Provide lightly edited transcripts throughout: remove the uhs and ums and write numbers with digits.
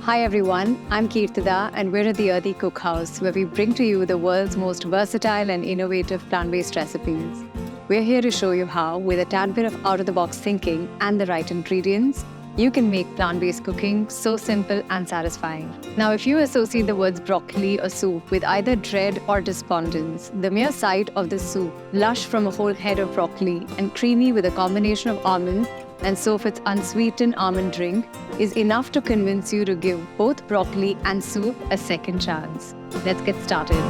Hi everyone, I'm Keertida and we're at the Earthy Cookhouse where we bring to you the world's most versatile and innovative plant-based recipes. We're here to show you how, with a tad bit of out-of-the-box thinking and the right ingredients, you can make plant-based cooking so simple and satisfying. Now, if you associate the words broccoli or soup with either dread or despondence, the mere sight of this soup, lush from a whole head of broccoli and creamy with a combination of almonds and Sofit's unsweetened almond drink, is enough to convince you to give both broccoli and soup a second chance. Let's get started.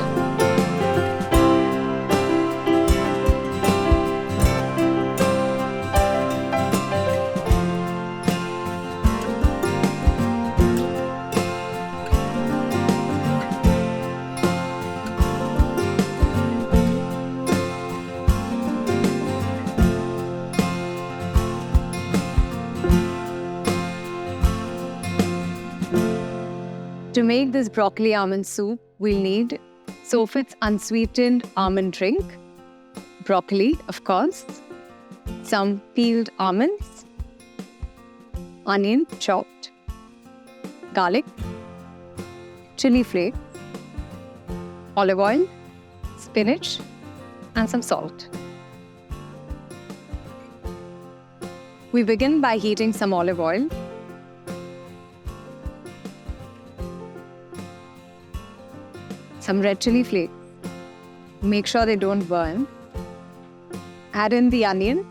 To make this broccoli almond soup, we'll need Sofit's unsweetened almond drink, broccoli, of course, some peeled almonds, onion chopped, garlic, chili flakes, olive oil, spinach, and some salt. We begin by heating some olive oil. Some red chili flakes. Make sure they don't burn. Add in the onion.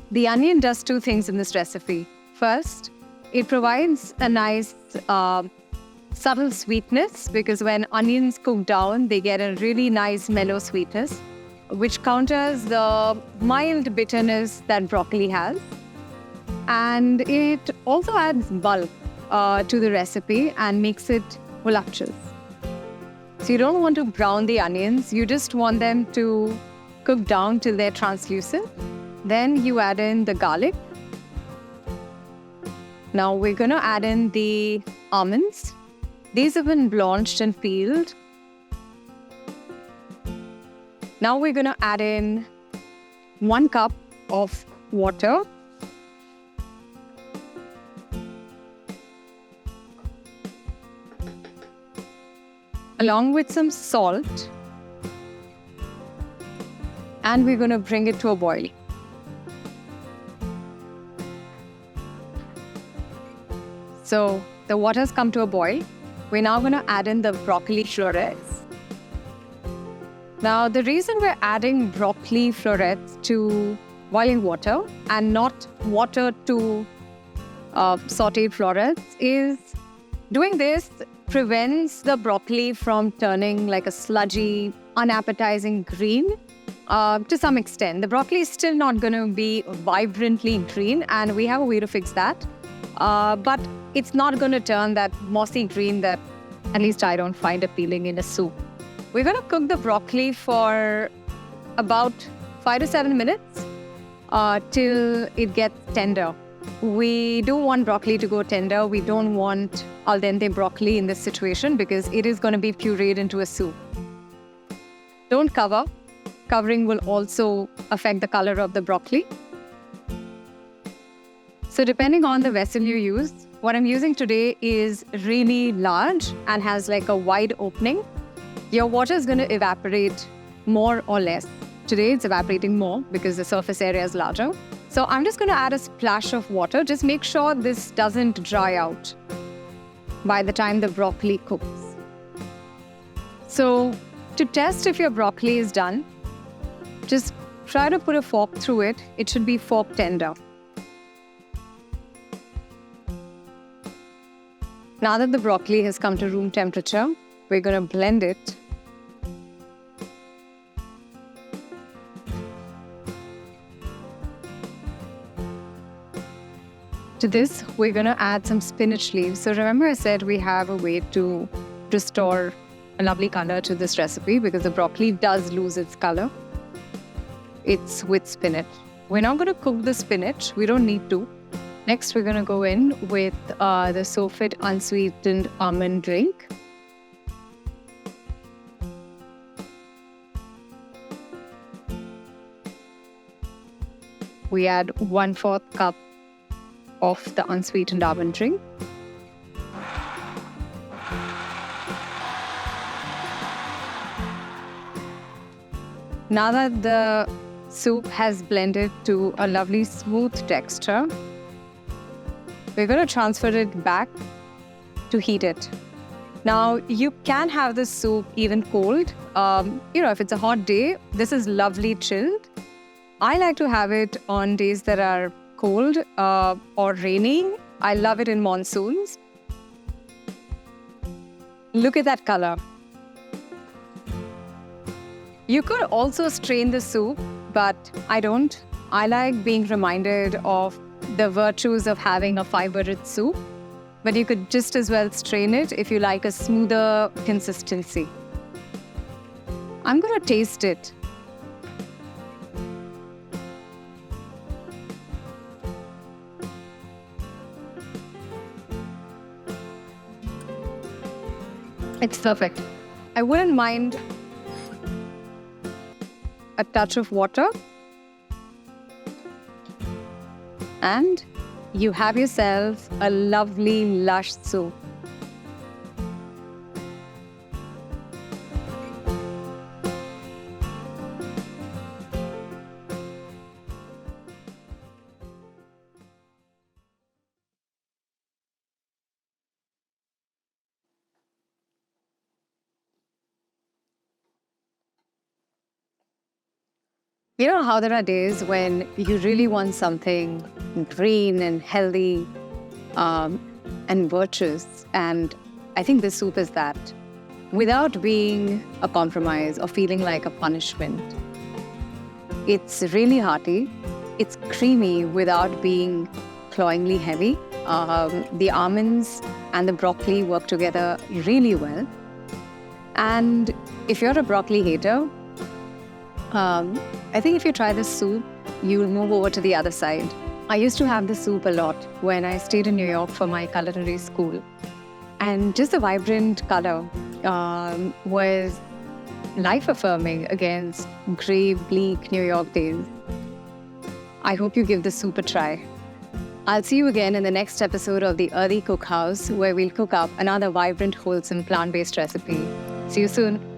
The onion does two things in this recipe. First, it provides a nice subtle sweetness because when onions cook down, they get a really nice mellow sweetness, which counters the mild bitterness that broccoli has. And it also adds bulk to the recipe and makes it voluptuous. So you don't want to brown the onions, you just want them to cook down till they're translucent. Then you add in the garlic. Now we're going to add in the almonds. These have been blanched and peeled. Now we're going to add in 1 cup of water. Along with some salt, and we're going to bring it to a boil. So the water's come to a boil. We're now going to add in the broccoli florets. Now the reason we're adding broccoli florets to boiling water and not water to sauteed florets is doing this prevents the broccoli from turning like a sludgy, unappetizing green to some extent. The broccoli is still not going to be vibrantly green, and we have a way to fix that. But it's not going to turn that mossy green that at least I don't find appealing in a soup. We're going to cook the broccoli for about 5 to 7 minutes till it gets tender. We do want broccoli to go tender. We don't want al dente broccoli in this situation because it is going to be pureed into a soup. Don't cover. Covering will also affect the color of the broccoli. So depending on the vessel you use, what I'm using today is really large and has like a wide opening. Your water is going to evaporate more or less. Today it's evaporating more because the surface area is larger. So I'm just going to add a splash of water. Just make sure this doesn't dry out by the time the broccoli cooks. So to test if your broccoli is done, just try to put a fork through it. It should be fork tender. Now that the broccoli has come to room temperature, we're going to blend it. To this, we're going to add some spinach leaves. So remember I said we have a way to restore a lovely color to this recipe because the broccoli does lose its color. It's with spinach. We're not going to cook the spinach. We don't need to. Next, we're going to go in with the Sofit unsweetened almond drink. We add 1/4 cup of the unsweetened almond drink. Now that the soup has blended to a lovely smooth texture, we're going to transfer it back to heat it. Now, you can have this soup even cold. If it's a hot day, this is lovely chilled. I like to have it on days that are cold or raining. I love it in monsoons. Look at that color. You could also strain the soup, but I don't. I like being reminded of the virtues of having a fiber-rich soup. But you could just as well strain it if you like a smoother consistency. I'm going to taste it. It's perfect. I wouldn't mind a touch of water. And you have yourself a lovely, lush soup. You know how there are days when you really want something green and healthy and virtuous, and I think this soup is that, without being a compromise or feeling like a punishment. It's really hearty. It's creamy without being cloyingly heavy. The almonds and the broccoli work together really well. And if you're a broccoli hater, I think if you try this soup, you'll move over to the other side. I used to have this soup a lot when I stayed in New York for my culinary school. And just the vibrant color was life-affirming against grey, bleak New York days. I hope you give this soup a try. I'll see you again in the next episode of the Earthy Cookhouse, where we'll cook up another vibrant, wholesome, plant-based recipe. See you soon.